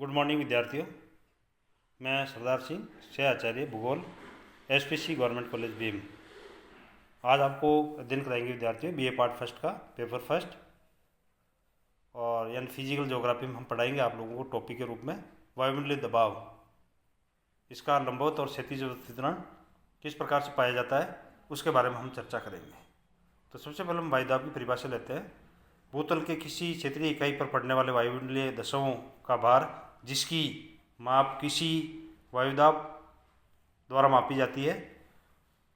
Good morning विद्यार्थियों। मैं सरदार सिंह सह आचार्य भूगोल एसपीसी गवर्नमेंट कॉलेज बीम आज आपको अध्ययन कराएंगे विद्यार्थियों बीए पार्ट फर्स्ट का पेपर फर्स्ट और यानी फिजिकल ज्योग्राफी में हम पढ़ाएंगे आप लोगों को टॉपिक के रूप में वायुमंडलीय दबाव, इसका लंबवत और क्षैतिज वितरण किस प्रकार से पाया जाता है उसके बारे में हम चर्चा करेंगे। तो सबसे पहले हम वायुदाब की परिभाषा लेते हैं। भूतल के किसी क्षेत्रीय इकाई पर पड़ने वाले वायुमंडलीय दबावों का भार जिसकी माप किसी वायुदाब द्वारा मापी जाती है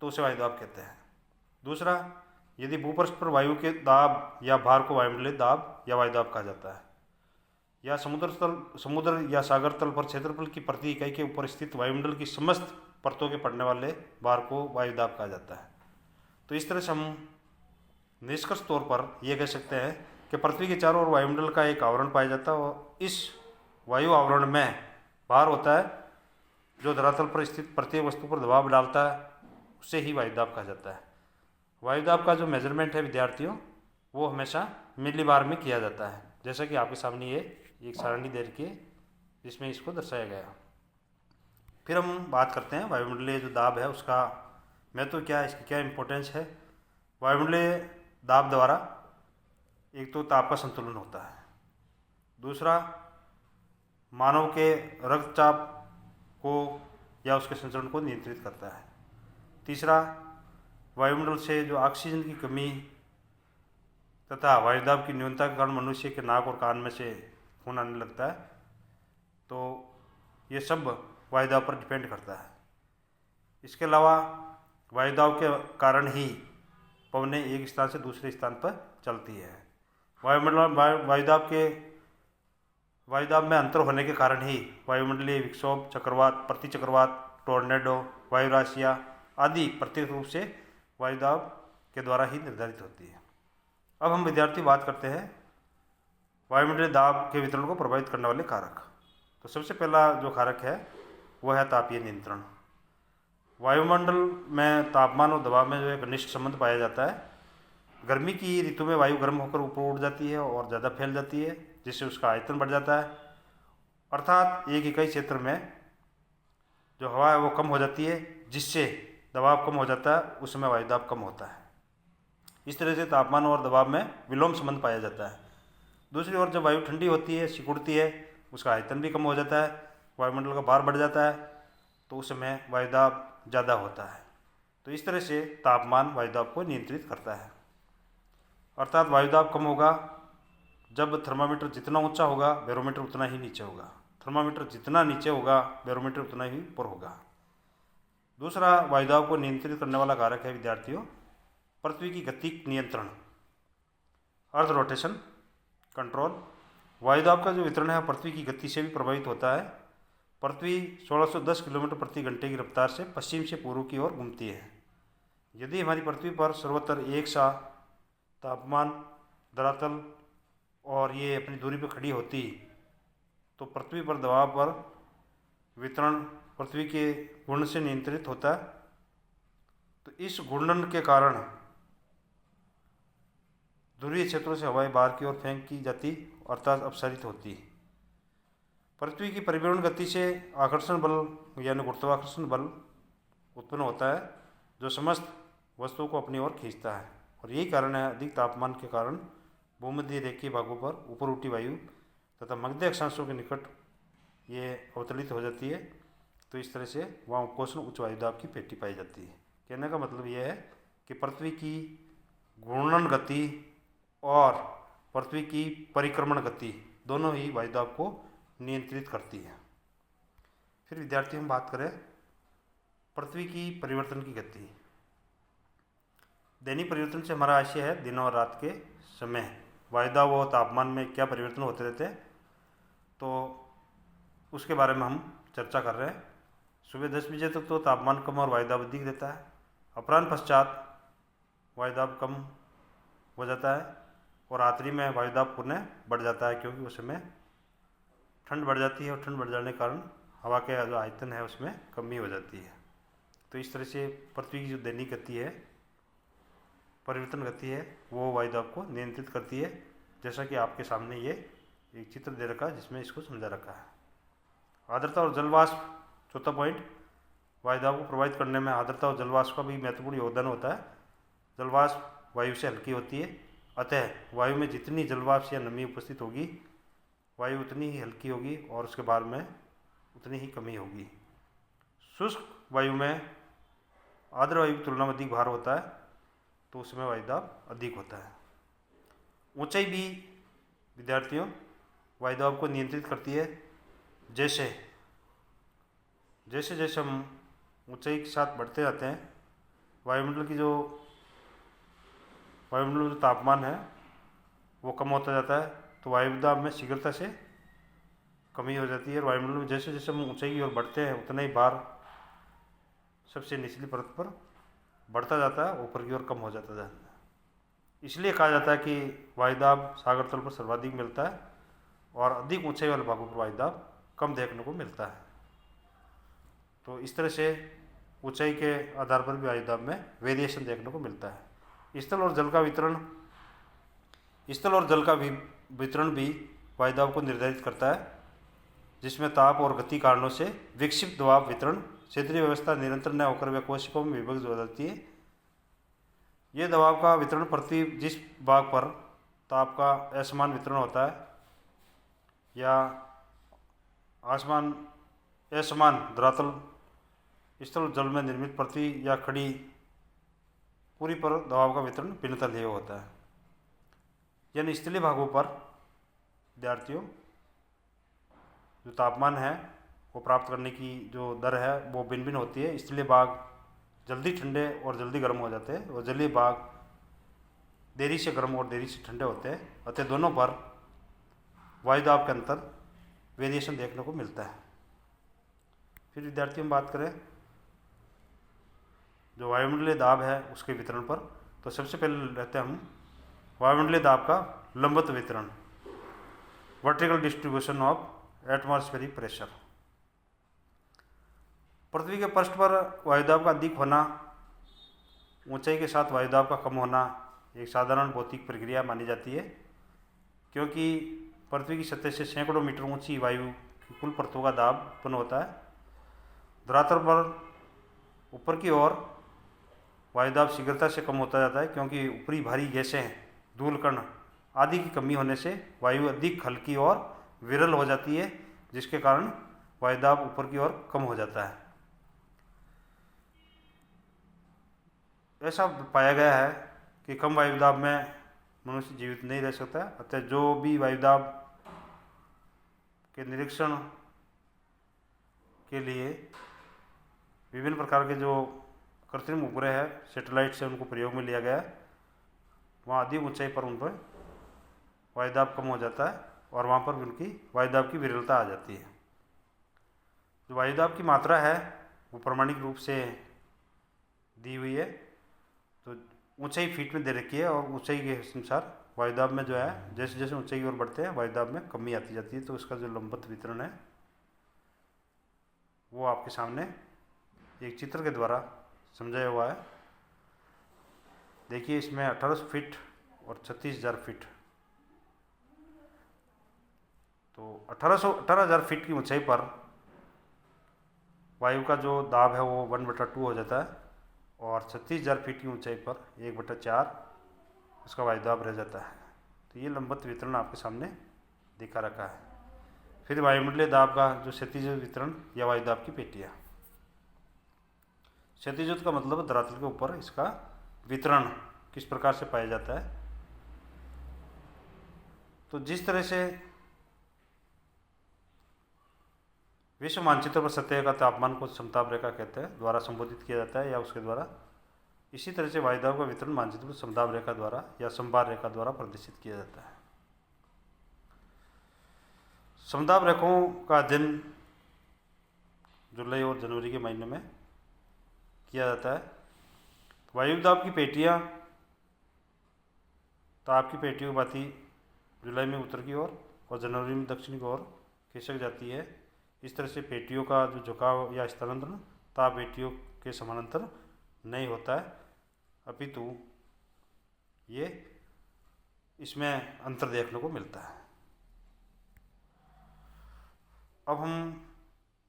तो उसे वायुदाब कहते हैं। दूसरा, यदि भूपृष्ठ पर वायु के दाब या भार को वायुमंडलीय दाब या वायुदाब कहा जाता है। या समुद्र या सागर तल पर क्षेत्रफल की प्रति इकाई के ऊपर स्थित वायुमंडल की समस्त परतों के पड़ने वाले भार को वायुदाब कहा जाता है। तो इस तरह से हम निष्कर्ष तौर पर यह कह सकते हैं कि पृथ्वी के चारों ओर वायुमंडल का एक आवरण पाया जाता है और इस वायु आवरण में भार होता है जो धरातल पर स्थित प्रत्येक वस्तु पर दबाव डालता है, उसे ही वायुदाब कहा जाता है। वायुदाब का जो मेजरमेंट है विद्यार्थियों वो हमेशा मिलीबार में किया जाता है, जैसा कि आपके सामने ये एक सारणी दे रखी है जिसमें इसको दर्शाया गया। फिर हम बात करते हैं वायुमंडलीय जो दाब है उसका महत्व क्या है, इसकी क्या इम्पोर्टेंस है। वायुमंडलीय दाब द्वारा एक तो ताप का संतुलन होता है, दूसरा मानव के रक्तचाप को या उसके संचरण को नियंत्रित करता है, तीसरा वायुमंडल से जो ऑक्सीजन की कमी तथा वायुदाब की न्यूनता के कारण मनुष्य के नाक और कान में से खून आने लगता है, तो ये सब वायुदाब पर डिपेंड करता है। इसके अलावा वायुदाब के कारण ही पवनें एक स्थान से दूसरे स्थान पर चलती है। वायुदाब में अंतर होने के कारण ही वायुमंडलीय विक्षोभ, चक्रवात, प्रतिचक्रवात, टोर्नेडो, वायुराशियाँ आदि प्रत्यक्ष रूप से वायुदाब के द्वारा ही निर्धारित होती है। अब हम विद्यार्थी बात करते हैं वायुमंडलीय दाब के वितरण को प्रभावित करने वाले कारक। तो सबसे पहला जो कारक है वह है तापीय नियंत्रण। वायुमंडल में तापमान और दबाव में जो एक घनिष्ठ संबंध पाया जाता है। गर्मी की ऋतु में वायु गर्म होकर ऊपर उठ जाती है और ज़्यादा फैल जाती है, जिससे उसका आयतन बढ़ जाता है, अर्थात एक इकाई क्षेत्र में जो हवा है वो कम हो जाती है, जिससे दबाव कम हो जाता है, उस समय वायुदाब कम होता है। इस तरह से तापमान और दबाव में विलोम संबंध पाया जाता है। दूसरी ओर जब वायु ठंडी होती है, सिकुड़ती है, उसका आयतन भी कम हो जाता है, वायुमंडल का भार बढ़ जाता है, तो उस समय वायुदाब ज़्यादा होता है। तो इस तरह से तापमान वायुदाब को नियंत्रित करता है, अर्थात वायुदाब कम होगा जब थर्मामीटर जितना ऊंचा होगा बैरोमीटर उतना ही नीचे होगा, थर्मामीटर जितना नीचे होगा बैरोमीटर उतना ही ऊपर होगा। दूसरा वायुदाब को नियंत्रित करने वाला कारक है विद्यार्थियों पृथ्वी की गति नियंत्रण, अर्थ रोटेशन कंट्रोल। वायुदाब का जो वितरण है पृथ्वी की गति से भी प्रभावित होता है। पृथ्वी 1610 किलोमीटर प्रति घंटे की रफ्तार से पश्चिम से पूर्व की ओर घूमती है। यदि हमारी पृथ्वी पर सर्वत्र एक सा तापमान, धरातल और ये अपनी दूरी पर खड़ी होती तो पृथ्वी पर दबाव पर वितरण पृथ्वी के घूर्णन से नियंत्रित होता है। तो इस घूर्णन के कारण ध्रुवीय क्षेत्रों से हवाएं बाहर की ओर फेंक की जाती अर्थात अपसारित होती। पृथ्वी की परिभ्रमण गति से आकर्षण बल यानी गुरुत्वाकर्षण बल उत्पन्न होता है जो समस्त वस्तुओं को अपनी ओर खींचता है, और यही कारण है अधिक तापमान के कारण भूमध्य रेखीय भागों पर ऊपर उठी वायु तथा मध्य अक्षांशों के निकट ये अवतलित हो जाती है। तो इस तरह से वहाँ उपकोष्ण उच्च वायुदाब की पेटी पाई जाती है। कहने का मतलब यह है कि पृथ्वी की घूर्णन गति और पृथ्वी की परिक्रमण गति दोनों ही वायुदाब को नियंत्रित करती है। फिर विद्यार्थी हम बात करें पृथ्वी की परिवर्तन की गति। दैनिक परिवर्तन से हमारा आशय है दिन और रात के समय वायुदाब और तापमान में क्या परिवर्तन होते रहते हैं, तो उसके बारे में हम चर्चा कर रहे हैं। सुबह 10 बजे तक तो तापमान कम और वायुदाब अधिक रहता है, अपराह्न पश्चात वायुदाब कम हो जाता है और रात्रि में वायुदाब पुनः बढ़ जाता है, क्योंकि उस समय ठंड बढ़ जाती है और ठंड बढ़ जाने के कारण हवा के जो आयतन है उसमें कमी हो जाती है। तो इस तरह से पृथ्वी की जो दैनिक गति है, परिवर्तन गति है, वो वायुदाब को नियंत्रित करती है, जैसा कि आपके सामने ये एक चित्र दे रखा है जिसमें इसको समझा रखा है। आर्द्रता और जलवाष्प, चौथा पॉइंट, वायुदाब को प्रभावित करने में आर्द्रता और जलवाष्प का भी महत्वपूर्ण योगदान होता है। जलवाष्प वायु से हल्की होती है, अतः वायु में जितनी जलवाष्प या नमी उपस्थित होगी वायु उतनी ही हल्की होगी और उसके भार में उतनी ही कमी होगी। शुष्क वायु में आर्द्र वायु की तुलना में अधिक भार होता है, तो उसमें वायुदाब अधिक होता है। ऊंचाई भी विद्यार्थियों वायुदाब को नियंत्रित करती है। जैसे जैसे जैसे हम ऊंचाई के साथ बढ़ते जाते हैं, वायुमंडल में जो तापमान है वो कम होता जाता है, तो वायुदाब में शीघ्रता से कमी हो जाती है। और वायुमंडल में जैसे जैसे हम ऊंचाई की ओर बढ़ते हैं उतना ही भार सबसे निचली परत पर बढ़ता जाता है, ऊपर की ओर कम हो जाता है। इसलिए कहा जाता है कि वायुदाब सागर तल पर सर्वाधिक मिलता है और अधिक ऊंचाई वाले भागों पर वायुदाब कम देखने को मिलता है। तो इस तरह से ऊंचाई के आधार पर भी वायुदाब में वेरिएशन देखने को मिलता है। स्थल और जल का वितरण भी वायुदाब को निर्धारित करता है, जिसमें ताप और गति कारणों से विक्षिप्त दबाव वितरण क्षेत्रीय व्यवस्था निरंतर न होकर वे कोशिकाओं में विभक्त हो जाती है। यह दबाव का वितरण पृथ्वी जिस भाग पर ताप का असमान वितरण होता है या असमान धरातल स्थल जल में निर्मित पृथ्वी या खड़ी पूरी पर दबाव का वितरण भिन्नता लिए होता है। यानी स्थलीय भागों पर विद्यार्थियों जो तापमान है वो प्राप्त करने की जो दर है वो भिन्न भिन्न होती है। स्थलीय भाग जल्दी ठंडे और जल्दी गर्म हो जाते हैं और जलीय भाग देरी से गर्म और देरी से ठंडे होते हैं, अतः दोनों पर वायुदाब के अंतर वेरिएशन देखने को मिलता है। फिर विद्यार्थी हम बात करें जो वायुमंडलीय दाब है उसके वितरण पर, तो सबसे पहले रहते हैं हम वायुमंडलीय दाब का लंबवत वितरण, vertical distribution of atmospheric pressure. पृथ्वी के पृष्ठ पर वायुदाब का अधिक होना, ऊंचाई के साथ वायुदाब का कम होना एक साधारण भौतिक प्रक्रिया मानी जाती है, क्योंकि पृथ्वी की सतह से सैकड़ों मीटर ऊंची वायु की कुल परतों का दाब उत्पन्न होता है। धरातल पर ऊपर की ओर वायुदाब शीघ्रता से कम होता जाता है, क्योंकि ऊपरी भारी गैसें, धूल कण आदि की कमी होने से वायु अधिक हल्की और विरल हो जाती है, जिसके कारण वायुदाब ऊपर की ओर कम हो जाता है। ऐसा पाया गया है कि कम वायुदाब में मनुष्य जीवित नहीं रह सकता, अतः जो भी वायुदाब के निरीक्षण के लिए विभिन्न प्रकार के जो कृत्रिम उपग्रह है, सैटेलाइट से उनको प्रयोग में लिया गया है, वहाँ अधिक ऊंचाई पर उन पर वायुदाब कम हो जाता है और वहाँ पर उनकी वायुदाब की विरलता आ जाती है। जो वायुदाब की मात्रा है वो प्रामाणिक रूप से दी हुई है, तो ऊंचाई फीट में दे रखी है और ऊंचाई के अनुसार वायुदाब में जो है जैसे जैसे ऊंचाई की ओर बढ़ते हैं वायुदाब में कमी आती जाती है। तो इसका जो लंबवत वितरण है वो आपके सामने एक चित्र के द्वारा समझाया हुआ है। देखिए इसमें 1800 फीट और 36,000 फीट, तो 18,000 फीट की ऊंचाई पर वायु का जो दाब है वो 1/2 हो जाता है और 36,000 फीट की ऊंचाई पर 1/4 उसका वायुदाब रह जाता है। तो ये लंबवत वितरण आपके सामने दिखा रखा है। फिर वायुमंडलीय दाब का जो क्षैतिज वितरण या वायुदाब की पेटियाँ। क्षैतिज का मतलब धरातल के ऊपर इसका वितरण किस प्रकार से पाया जाता है। तो जिस तरह से विश्व मानचित्र पर सतह का तापमान को समताप रेखा कहते हैं द्वारा संबोधित किया जाता है या उसके द्वारा, इसी तरह से वायुदाब का वितरण मानचित्र पर समताप रेखा द्वारा या समभार रेखा द्वारा प्रदर्शित किया जाता है। समताप रेखाओं का अध्ययन जुलाई और जनवरी के महीने में किया जाता है। वायुदाब की पेटियाँ, ताप की पेटियों की बाती जुलाई में उत्तर की ओर और जनवरी में दक्षिण की ओर खिसक जाती है। इस तरह से पेटियों का जो झुकाव या स्थानांतरण ताप पेटियों के समानांतर नहीं होता है, अपितु ये इसमें अंतर देखने को मिलता है। अब हम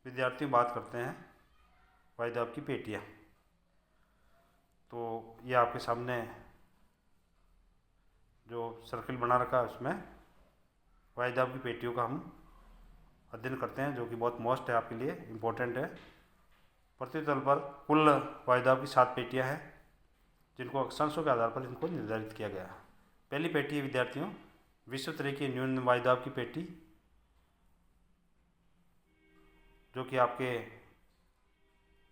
विद्यार्थियों बात करते हैं वायुदाब की पेटियाँ। तो ये आपके सामने जो सर्किल बना रखा है उसमें वायुदाब की पेटियों का हम अध्ययन करते हैं, जो कि बहुत मोस्ट है आपके लिए, इम्पोर्टेंट है। पृथ्वी तल पर कुल वायुदाब की 7 पेटियाँ हैं, जिनको अक्षांशों के आधार पर इनको निर्धारित किया गया है। पहली पेटी है विद्यार्थियों विश्व स्तरीय की न्यून वायुदाब की पेटी, जो कि आपके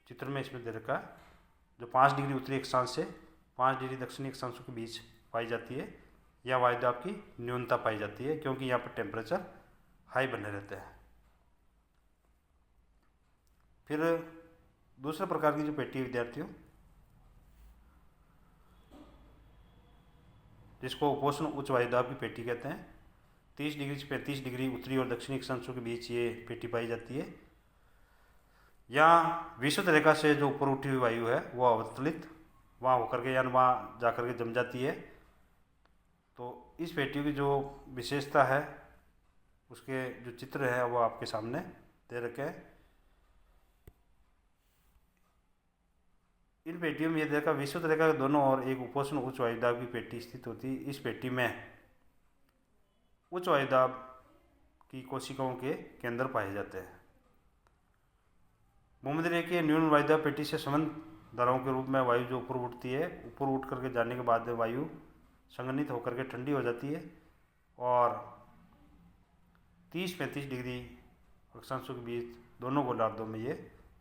चित्र में इसमें दे रखा है, जो 5 डिग्री उत्तरी अक्षांश से 5 डिग्री दक्षिणी अक्षांशों के बीच पाई जाती है। यह वायुदाब की न्यूनता पाई जाती है, क्योंकि यहाँ पर टेम्परेचर हाई बने रहते हैं। फिर दूसरे प्रकार की जो पेटी है विद्यार्थियों, जिसको उपोष्ण उच्च वायुदाब की पेटी कहते हैं, 30 डिग्री से 35 डिग्री उत्तरी और दक्षिणी अक्षांशों के बीच ये पेटी पाई जाती है। यहाँ विषुवत रेखा से जो ऊपर उठी हुई वायु है वो अवतलित वहाँ होकर के यानी वहाँ जा कर के जम जाती है। तो इस पेटी की जो विशेषता है उसके जो चित्र है वो आपके सामने दे रखे हैं। इन पेटियों में यह देखा विषुवत रेखा के दोनों ओर एक उपोष्ण उच्च वायुदाब की पेटी स्थित होती है। इस पेटी में उच्च वायुदाब की कोशिकाओं के केंद्र पाए जाते हैं। भूमध्यरेखीय न्यून वायुदाब पेटी से संबंध धाराओं के रूप में वायु जो ऊपर उठती है, ऊपर उठ करके जाने के बाद वायु संघनित होकर के ठंडी हो जाती है और 30-35 डिग्री अक्षांशों के बीच दोनों गोलार्धों में ये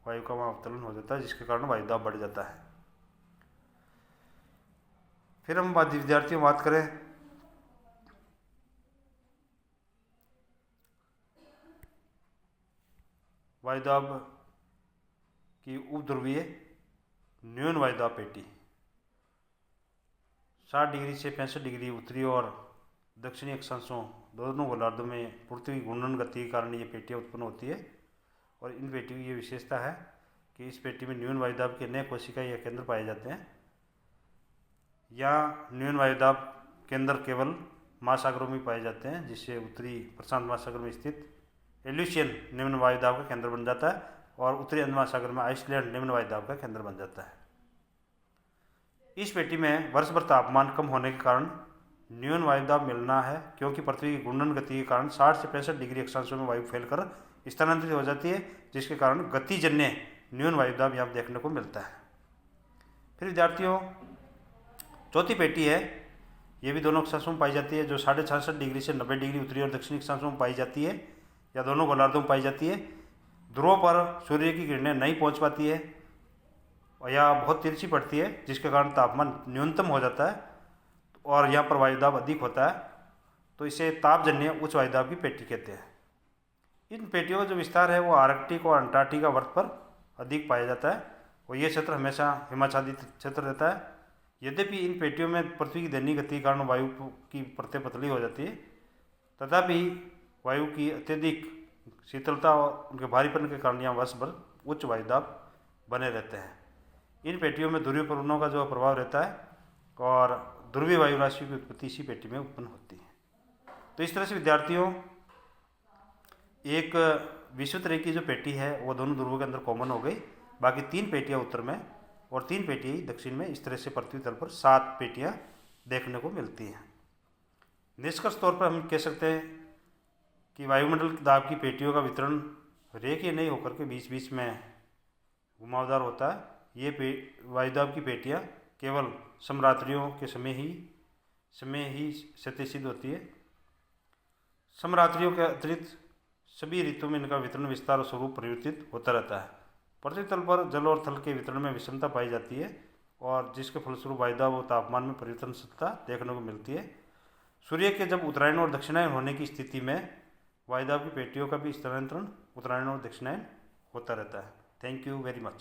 वायु का वहाँ अवतरण हो जाता है, जिसके कारण वायुदाब बढ़ जाता है। फिर हम विद्यार्थियों बात करें वायुदाब की उपध्रुवीय न्यून वायुदाब पेटी। 60 डिग्री से 65 डिग्री उत्तरी और दक्षिणी अक्षांशों दोनों गोलार्धों में पृथ्वी घूर्णन गति के कारण ये पेटियाँ उत्पन्न होती है। और इन पेटियों की ये विशेषता है कि इस पेटी में न्यून वायुदाब के नए कोशिका या केंद्र पाए जाते हैं। यहाँ न्यून वायुदाब केंद्र केवल महासागरों में पाए जाते हैं, जिससे उत्तरी प्रशांत महासागर में स्थित एल्यूशियन निम्न वायुदाब का केंद्र बन जाता है और उत्तरी अंड महासागर में आइसलैंड निम्न वायुदाब का केंद्र बन जाता है। इस पेटी में वर्ष भर तापमान कम होने के कारण न्यून वायुदाब मिलना है, क्योंकि पृथ्वी की घूर्णन गति के कारण 60 से 65 डिग्री अक्षांशों में वायु फैलकर स्थानांतरित हो जाती है, जिसके कारण गतिजन्य न्यून वायुदाब यहाँ देखने को मिलता है। फिर विद्यार्थियों चौथी पेटी है, ये भी दोनों अक्षांशों में पाई जाती है, जो 66.5 डिग्री से 90 डिग्री उत्तरी और दक्षिणी अक्षांशों में पाई जाती है या दोनों गोलार्धों में पाई जाती है। ध्रुवों पर सूर्य की किरणें नहीं पहुँच पाती है या बहुत तिरछी पड़ती है, जिसके कारण तापमान न्यूनतम हो जाता है और यहाँ पर वायुदाब अधिक होता है, तो इसे तापजन्य उच्च वायुदाब की पेटी कहते हैं। इन पेटियों का जो विस्तार है वो आर्कटिक और अंटार्कटिका वर्त पर अधिक पाया जाता है और ये क्षेत्र हमेशा हिमाच्छादित क्षेत्र रहता है। यद्यपि इन पेटियों में पृथ्वी की दैनिक गति के कारण वायु की परतें पतली हो जाती है, तथापि वायु की अत्यधिक शीतलता और उनके भारीपन के कारण यहाँ वर्ष भर उच्च वायुदाब बने रहते हैं। इन पेटियों में ध्रुवीय प्रवणों का जो प्रभाव रहता है और ध्रुवीय वायु राशि की उत्पत्ति इसी पेटी में उत्पन्न होती है। तो इस तरह से विद्यार्थियों एक विषुवत रेखा की जो पेटी है वो दोनों ध्रुवों के अंदर कॉमन हो गई, बाकी 3 पेटियाँ उत्तर में और 3 पेटियाँ दक्षिण में। इस तरह से पृथ्वी तल पर 7 पेटियाँ देखने को मिलती हैं। निष्कर्ष तौर पर हम कह सकते हैं कि वायुमंडल दाब की पेटियों का वितरण रेखीय नहीं होकर के बीच बीच में घुमावदार होता है। ये वायुदाब की पेटियाँ केवल समरात्रियों के समय ही सत्यसिद्ध होती है। समरात्रियों के अतिरिक्त सभी ऋतुओं में इनका वितरण विस्तार और स्वरूप परिवर्तित होता रहता है। पृथ्वी तल पर जल और थल के वितरण में विषमता पाई जाती है और जिसके फलस्वरूप वायुदाब और तापमान में परिवर्तनशीलता देखने को मिलती है। सूर्य के जब उत्तरायण और दक्षिणायन होने की स्थिति में वायुदाब की पेटियों का भी स्थानांतरण उत्तरायण और दक्षिणायन होता रहता है। Thank you very much.